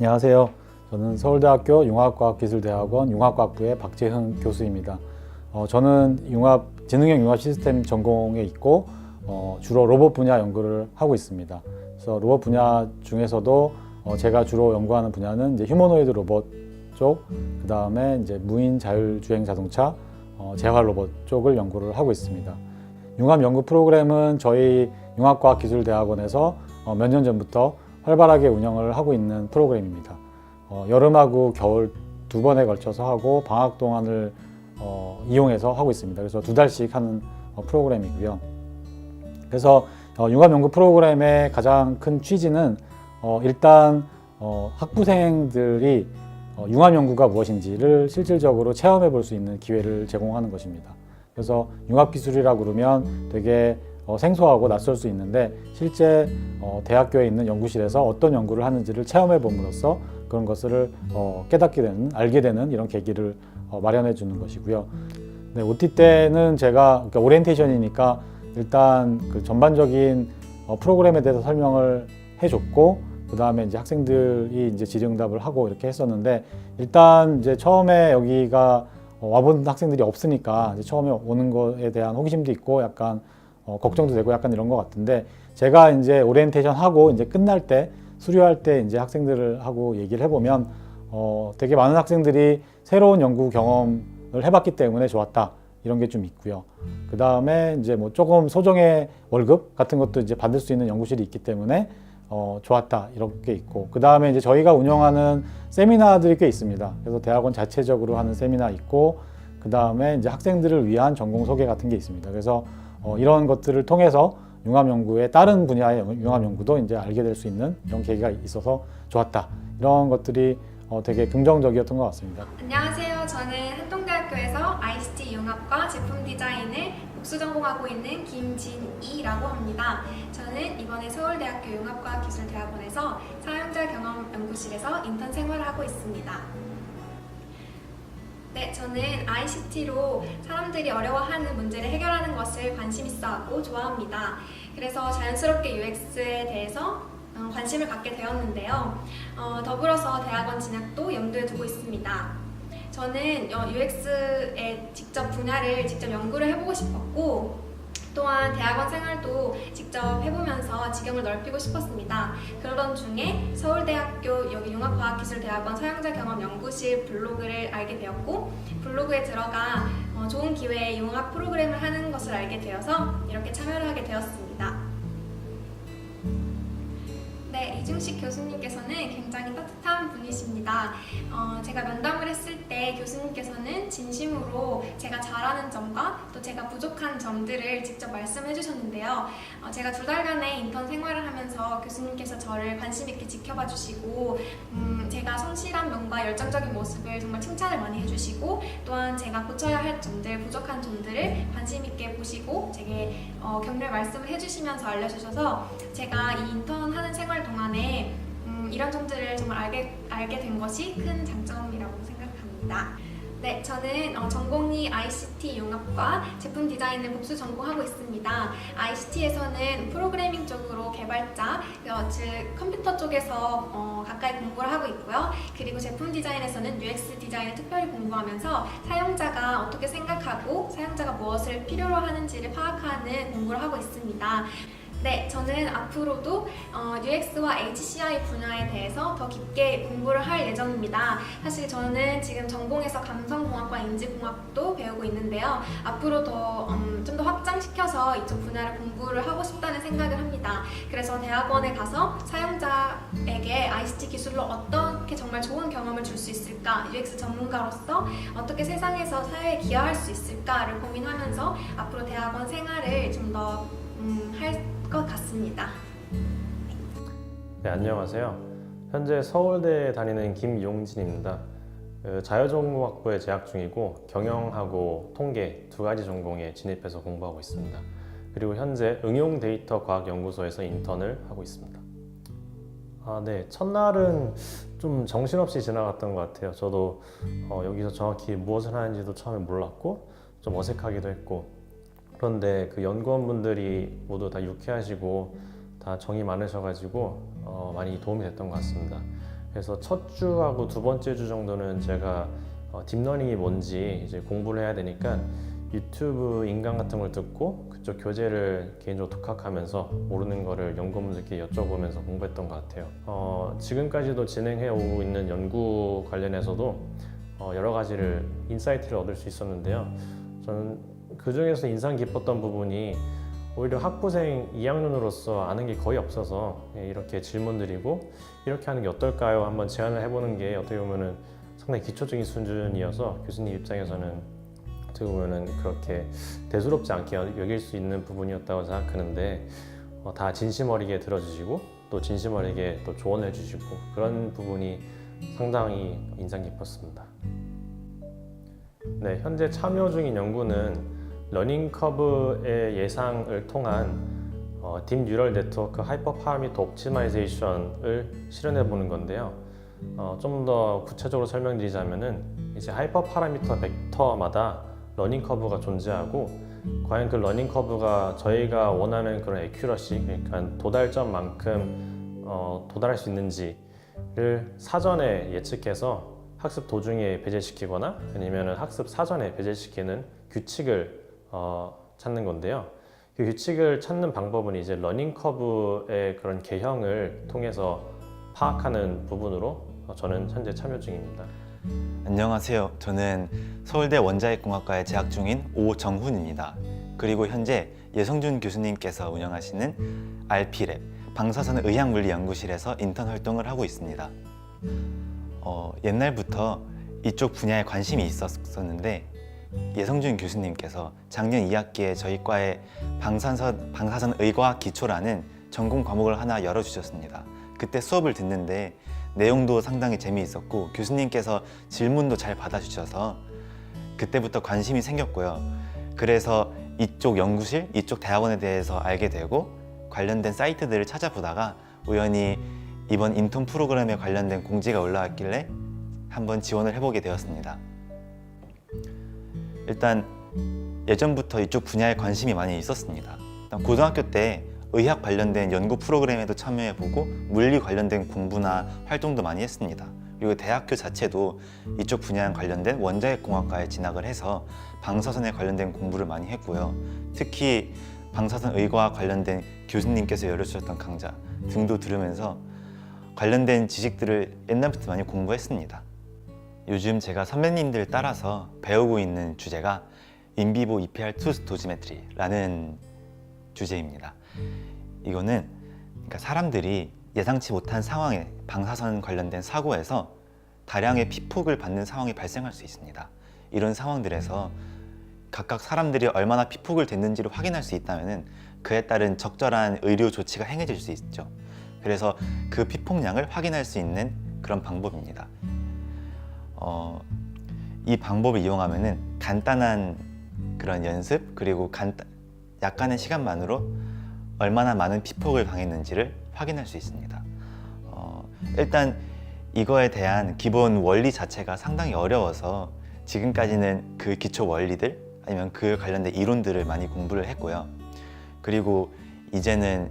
안녕하세요. 저는 서울대학교 융합과학기술대학원 융합과학부의 박재흥 교수입니다. 저는 지능형 융합 시스템 전공에 있고 주로 로봇 분야 연구를 하고 있습니다. 그래서 로봇 분야 중에서도 제가 주로 연구하는 분야는 이제 휴머노이드 로봇 쪽, 그 다음에 이제 무인 자율주행 자동차, 재활 로봇 쪽을 연구를 하고 있습니다. 융합 연구 프로그램은 저희 융합과학기술대학원에서 몇 년 전부터 활발하게 운영을 하고 있는 프로그램입니다. 여름하고 겨울 두 번에 걸쳐서 하고 방학 동안을 이용해서 하고 있습니다. 그래서 2달씩 하는 프로그램이고요. 그래서 융합 연구 프로그램의 가장 큰 취지는 일단 학부생들이 융합 연구가 무엇인지를 실질적으로 체험해 볼 수 있는 기회를 제공하는 것입니다. 그래서 융합 기술이라고 그러면 되게 생소하고 낯설 수 있는데 실제 대학교에 있는 연구실에서 어떤 연구를 하는지를 체험해 봄으로써 그런 것을 깨닫게 되는, 알게 되는 이런 계기를 마련해 주는 것이고요. 네, OT 때는 제가 그러니까 오리엔테이션이니까 일단 그 전반적인 프로그램에 대해서 설명을 해줬고, 그 다음에 이제 학생들이 이제 질의응답을 하고 이렇게 했었는데, 일단 이제 처음에 여기가 와본 학생들이 없으니까 이제 처음에 오는 거에 대한 호기심도 있고 약간 걱정도 되고 약간 이런 것 같은데, 제가 이제 오리엔테이션 하고 이제 끝날 때 수료할 때 이제 학생들을 하고 얘기를 해보면 되게 많은 학생들이 새로운 연구 경험을 해봤기 때문에 좋았다 이런 게 좀 있고요. 그 다음에 이제 뭐 조금 소정의 월급 같은 것도 이제 받을 수 있는 연구실이 있기 때문에 좋았다 이렇게 있고, 그 다음에 이제 저희가 운영하는 세미나들이 꽤 있습니다. 그래서 대학원 자체적으로 하는 세미나 있고, 그 다음에 이제 학생들을 위한 전공 소개 같은 게 있습니다. 그래서 이런 것들을 통해서 융합 연구의 다른 분야의 융합 연구도 이제 알게 될 수 있는 이런 계기가 있어서 좋았다. 이런 것들이 되게 긍정적이었던 것 같습니다. 안녕하세요. 저는 한동대학교에서 ICT 융합과 제품 디자인을 복수 전공하고 있는 김진이라고 합니다. 저는 이번에 서울대학교 융합과학기술대학원에서 사용자 경험 연구실에서 인턴 생활을 하고 있습니다. 네, 저는 ICT로 사람들이 어려워하는 문제를 해결하는 것을 관심 있어 하고 좋아합니다. 그래서 자연스럽게 UX에 대해서 관심을 갖게 되었는데요. 더불어서 대학원 진학도 염두에 두고 있습니다. 저는 UX의 분야를 직접 연구를 해보고 싶었고, 또한 대학원 생활도 직접 해보면서 지경을 넓히고 싶었습니다. 그러던 중에 서울대학교 융합과학기술대학원 사용자 경험 연구실 블로그를 알게 되었고, 블로그에 들어가 좋은 기회에 융합 프로그램을 하는 것을 알게 되어서 이렇게 참여를 하게 되었습니다. 네, 이중식 교수님께서는 굉장히 따뜻한 분이십니다. 제가 면담을 했을 때 교수님께서는 진심으로 제가 잘하는 점과 또 제가 부족한 점들을 직접 말씀해 주셨는데요. 제가 2달간의 인턴 생활을 하면서 교수님께서 저를 관심 있게 지켜봐 주시고, 제가 성실한 면과 열정적인 모습을 정말 칭찬을 많이 해주시고, 또한 제가 고쳐야 할 점들, 부족한 점들을 관심 있게 보시고 제게 격려 말씀을 해주시면서 알려주셔서 제가 이 인턴 하는 생활 동안에 이런 점들을 정말 알게 된 것이 큰 장점이라고 생각합니다. 네, 저는 전공이 ICT 융합과 제품 디자인을 복수 전공하고 있습니다. ICT에서는 프로그래밍 쪽으로 개발자, 즉 컴퓨터 쪽에서 가까이 공부를 하고 있고요. 그리고 제품 디자인에서는 UX 디자인을 특별히 공부하면서 사용자가 어떻게 생각하고 사용자가 무엇을 필요로 하는지를 파악하는 공부를 하고 있습니다. 네, 저는 앞으로도 UX와 HCI 분야에 대해서 더 깊게 공부를 할 예정입니다. 사실 저는 지금 전공에서 감성공학과 인지공학도 배우고 있는데요. 앞으로 좀 더 확장시켜서 이쪽 분야를 공부를 하고 싶다는 생각을 합니다. 그래서 대학원에 가서 사용자에게 ICT 기술로 어떻게 정말 좋은 경험을 줄 수 있을까, UX 전문가로서 어떻게 세상에서 사회에 기여할 수 있을까를 고민하면서 앞으로 대학원 생활을 좀 더 할 것 같습니다. 네, 안녕하세요. 현재 서울대에 다니는 김용진입니다. 자율전공학부에 재학 중이고 경영하고 통계 2가지 전공에 진입해서 공부하고 있습니다. 그리고 현재 응용데이터과학연구소에서 인턴을 하고 있습니다. 네, 첫날은 좀 정신없이 지나갔던 것 같아요. 저도 여기서 정확히 무엇을 하는지도 처음에 몰랐고 좀 어색하기도 했고, 그런데 그 연구원분들이 모두 다 유쾌하시고 다 정이 많으셔가지고 많이 도움이 됐던 것 같습니다. 그래서 첫 주하고 두 번째 주 정도는 제가 딥러닝이 뭔지 이제 공부를 해야 되니까 유튜브 인강 같은 걸 듣고 그쪽 교재를 개인적으로 독학하면서 모르는 거를 연구원분들께 여쭤보면서 공부했던 것 같아요. 지금까지도 진행해 오고 있는 연구 관련해서도 여러 가지를 인사이트를 얻을 수 있었는데요. 저는 그 중에서 인상 깊었던 부분이 오히려 학부생 2학년으로서 아는 게 거의 없어서 이렇게 질문 드리고 이렇게 하는 게 어떨까요? 한번 제안을 해보는 게 어떻게 보면은 상당히 기초적인 수준이어서 교수님 입장에서는 어떻게 보면은 그렇게 대수롭지 않게 여길 수 있는 부분이었다고 생각하는데 다 진심 어리게 들어주시고 또 진심 어리게 또 조언해 주시고 그런 부분이 상당히 인상 깊었습니다. 네, 현재 참여 중인 연구는 러닝 커브의 예상을 통한 딥 뉴럴 네트워크 하이퍼 파라미터 옵티마이제이션을 실현해 보는 건데요. 좀 더 구체적으로 설명드리자면은 이제 하이퍼 파라미터 벡터마다 러닝 커브가 존재하고 과연 그 러닝 커브가 저희가 원하는 그런 에큐러시, 그러니까 도달점만큼 도달할 수 있는지를 사전에 예측해서 학습 도중에 배제시키거나 아니면 학습 사전에 배제시키는 규칙을 찾는 건데요. 그 규칙을 찾는 방법은 이제 러닝 커브의 그런 개형을 통해서 파악하는 부분으로 저는 현재 참여 중입니다. 안녕하세요. 저는 서울대 원자핵공학과에 재학 중인 오정훈입니다. 그리고 현재 예성준 교수님께서 운영하시는 RP랩 방사선 의학물리 연구실에서 인턴 활동을 하고 있습니다. 옛날부터 이쪽 분야에 관심이 있었는데 예성준 교수님께서 작년 2학기에 저희 과에 방사선 의과학 기초라는 전공 과목을 하나 열어주셨습니다. 그때 수업을 듣는데 내용도 상당히 재미있었고 교수님께서 질문도 잘 받아주셔서 그때부터 관심이 생겼고요. 그래서 이쪽 연구실, 이쪽 대학원에 대해서 알게 되고 관련된 사이트들을 찾아보다가 우연히 이번 인턴 프로그램에 관련된 공지가 올라왔길래 한번 지원을 해보게 되었습니다. 일단 예전부터 이쪽 분야에 관심이 많이 있었습니다. 일단 고등학교 때 의학 관련된 연구 프로그램에도 참여해보고 물리 관련된 공부나 활동도 많이 했습니다. 그리고 대학교 자체도 이쪽 분야에 관련된 원자핵공학과에 진학을 해서 방사선에 관련된 공부를 많이 했고요. 특히 방사선 의과와 관련된 교수님께서 열어주셨던 강좌 등도 들으면서 관련된 지식들을 옛날부터 많이 공부했습니다. 요즘 제가 선배님들 따라서 배우고 있는 주제가 인비보 EPR2 스토지메트리라는 주제입니다. 이거는 그러니까 사람들이 예상치 못한 상황에 방사선 관련된 사고에서 다량의 피폭을 받는 상황이 발생할 수 있습니다. 이런 상황들에서 각각 사람들이 얼마나 피폭을 됐는지를 확인할 수 있다면 그에 따른 적절한 의료 조치가 행해질 수 있죠. 그래서 그 피폭량을 확인할 수 있는 그런 방법입니다. 이 방법을 이용하면 간단한 그런 연습 그리고 약간의 시간만으로 얼마나 많은 피폭을 당했는지를 확인할 수 있습니다. 일단 이거에 대한 기본 원리 자체가 상당히 어려워서 지금까지는 그 기초 원리들 아니면 그 관련된 이론들을 많이 공부를 했고요. 그리고 이제는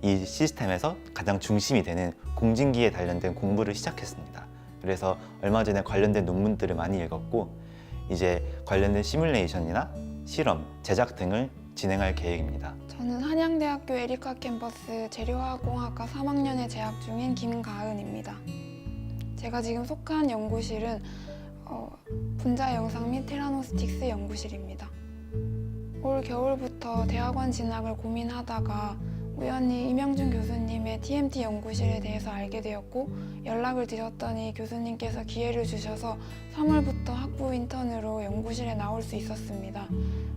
이 시스템에서 가장 중심이 되는 공진기에 관련된 공부를 시작했습니다. 그래서 얼마 전에 관련된 논문들을 많이 읽었고 이제 관련된 시뮬레이션이나 실험, 제작 등을 진행할 계획입니다. 저는 한양대학교 에리카 캠퍼스 재료화학공학과 3학년에 재학 중인 김가은입니다. 제가 지금 속한 연구실은 분자 영상 및 테라노스틱스 연구실입니다. 올 겨울부터 대학원 진학을 고민하다가 우연히 임영준 교수님의 TMT 연구실에 대해서 알게 되었고 연락을 드렸더니 교수님께서 기회를 주셔서 3월부터 학부 인턴으로 연구실에 나올 수 있었습니다.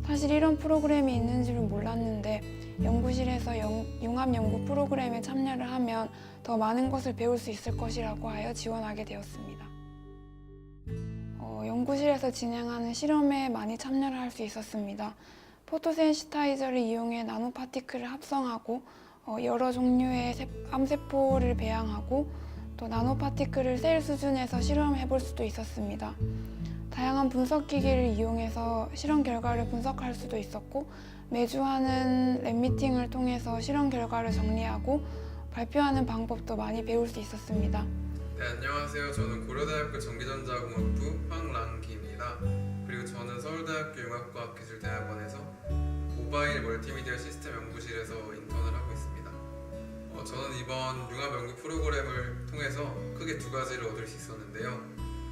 사실 이런 프로그램이 있는 줄은 몰랐는데 연구실에서 융합 연구 프로그램에 참여를 하면 더 많은 것을 배울 수 있을 것이라고 하여 지원하게 되었습니다. 연구실에서 진행하는 실험에 많이 참여를 할 수 있었습니다. 포토센시타이저를 이용해 나노파티클을 합성하고 여러 종류의 암세포를 배양하고 또 나노파티클을 셀 수준에서 실험해 볼 수도 있었습니다. 다양한 분석기기를 이용해서 실험 결과를 분석할 수도 있었고 매주 하는 랩 미팅을 통해서 실험 결과를 정리하고 발표하는 방법도 많이 배울 수 있었습니다. 네, 안녕하세요. 저는 고려대학교 전기전자공학부 황랑기입니다. 그리고 저는 서울대학교 융합과학기술대학원에서 모바일 멀티미디어 시스템 연구실에서 인턴을 하고 있습니다. 저는 이번 융합 연구 프로그램을 통해서 크게 두 가지를 얻을 수 있었는데요.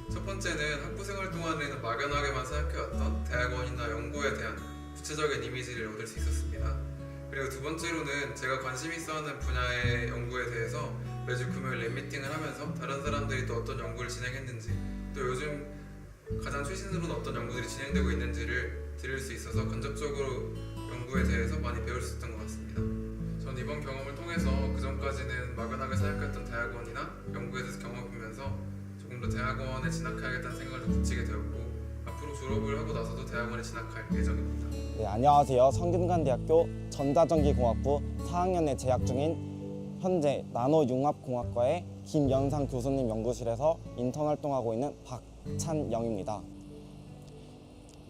첫 번째는 학부 생활 동안에는 막연하게만 생각해왔던 대학원이나 연구에 대한 구체적인 이미지를 얻을 수 있었습니다. 그리고 두 번째로는 제가 관심 있어하는 분야의 연구에 대해서 매주 금요일 랩미팅을 하면서 다른 사람들이 또 어떤 연구를 진행했는지, 또 요즘 가장 최신으로는 어떤 연구들이 진행되고 있는지를 들을 수 있어서 간접적으로 연구에 대해서 많이 배울 수 있었던 것 같습니다. 전 이번 경험을 통해서 그전까지는 막연하게 생각했던 대학원이나 연구에 대해서 경험해보면서 조금 더 대학원에 진학해야겠다는 생각을 굳히게 되었고, 앞으로 졸업을 하고 나서도 대학원에 진학할 예정입니다. 네, 안녕하세요. 성균관대학교 전자전기공학부 4학년에 재학 중인 현재 나노융합공학과의 김연상 교수님 연구실에서 인턴 활동하고 있는 박찬영입니다.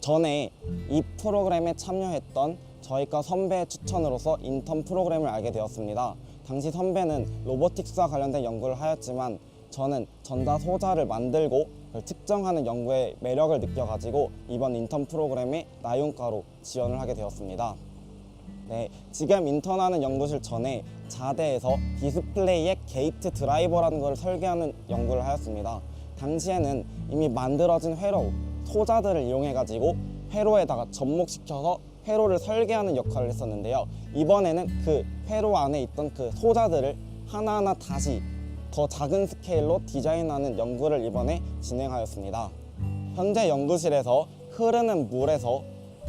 전에 이 프로그램에 참여했던 저희과 선배의 추천으로서 인턴 프로그램을 알게 되었습니다. 당시 선배는 로보틱스와 관련된 연구를 하였지만 저는 전자소자를 만들고 측정하는 연구의 매력을 느껴가지고 이번 인턴 프로그램에 나윤과로 지원을 하게 되었습니다. 네, 지금 인턴하는 연구실 전에 자대에서 디스플레이의 게이트 드라이버라는 것을 설계하는 연구를 하였습니다. 당시에는 이미 만들어진 회로, 소자들을 이용해가지고 회로에다가 접목시켜서 회로를 설계하는 역할을 했었는데요. 이번에는 그 회로 안에 있던 그 소자들을 하나하나 다시 더 작은 스케일로 디자인하는 연구를 이번에 진행하였습니다. 현재 연구실에서 흐르는 물에서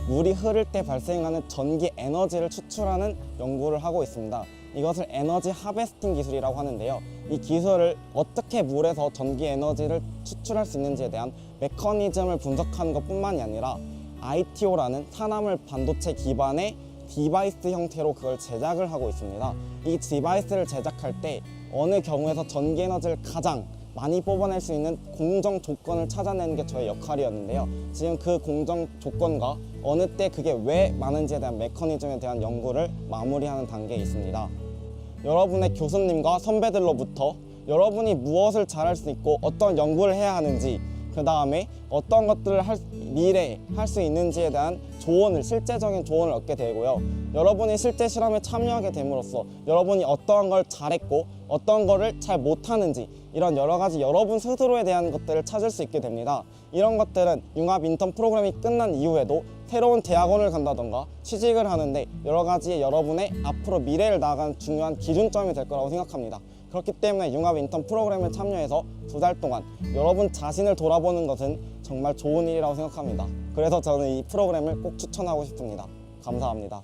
물이 흐를 때 발생하는 전기 에너지를 추출하는 연구를 하고 있습니다. 이것을 에너지 하베스팅 기술이라고 하는데요. 이 기술을 어떻게 물에서 전기 에너지를 추출할 수 있는지에 대한 메커니즘을 분석하는 것뿐만이 아니라 ITO라는 산화물 반도체 기반의 디바이스 형태로 그걸 제작을 하고 있습니다. 이 디바이스를 제작할 때 어느 경우에서 전기 에너지를 가장 많이 뽑아낼 수 있는 공정 조건을 찾아내는 게 저의 역할이었는데요. 지금 그 공정 조건과 어느 때 그게 왜 많은지에 대한 메커니즘에 대한 연구를 마무리하는 단계에 있습니다. 여러분의 교수님과 선배들로부터 여러분이 무엇을 잘할 수 있고 어떤 연구를 해야 하는지, 그 다음에 어떤 것들을 미래에 할 수 있는지에 대한 조언을, 실제적인 조언을 얻게 되고요. 여러분이 실제 실험에 참여하게 됨으로써 여러분이 어떠한 걸 잘했고 어떤 거를 잘 못하는지, 이런 여러 가지 여러분 스스로에 대한 것들을 찾을 수 있게 됩니다. 이런 것들은 융합 인턴 프로그램이 끝난 이후에도 새로운 대학원을 간다던가 취직을 하는데 여러 가지 여러분의 앞으로 미래를 나아가는 중요한 기준점이 될 거라고 생각합니다. 그렇기 때문에 융합 인턴 프로그램에 참여해서 2달 동안 여러분 자신을 돌아보는 것은 정말 좋은 일이라고 생각합니다. 그래서 저는 이 프로그램을 꼭 추천하고 싶습니다. 감사합니다.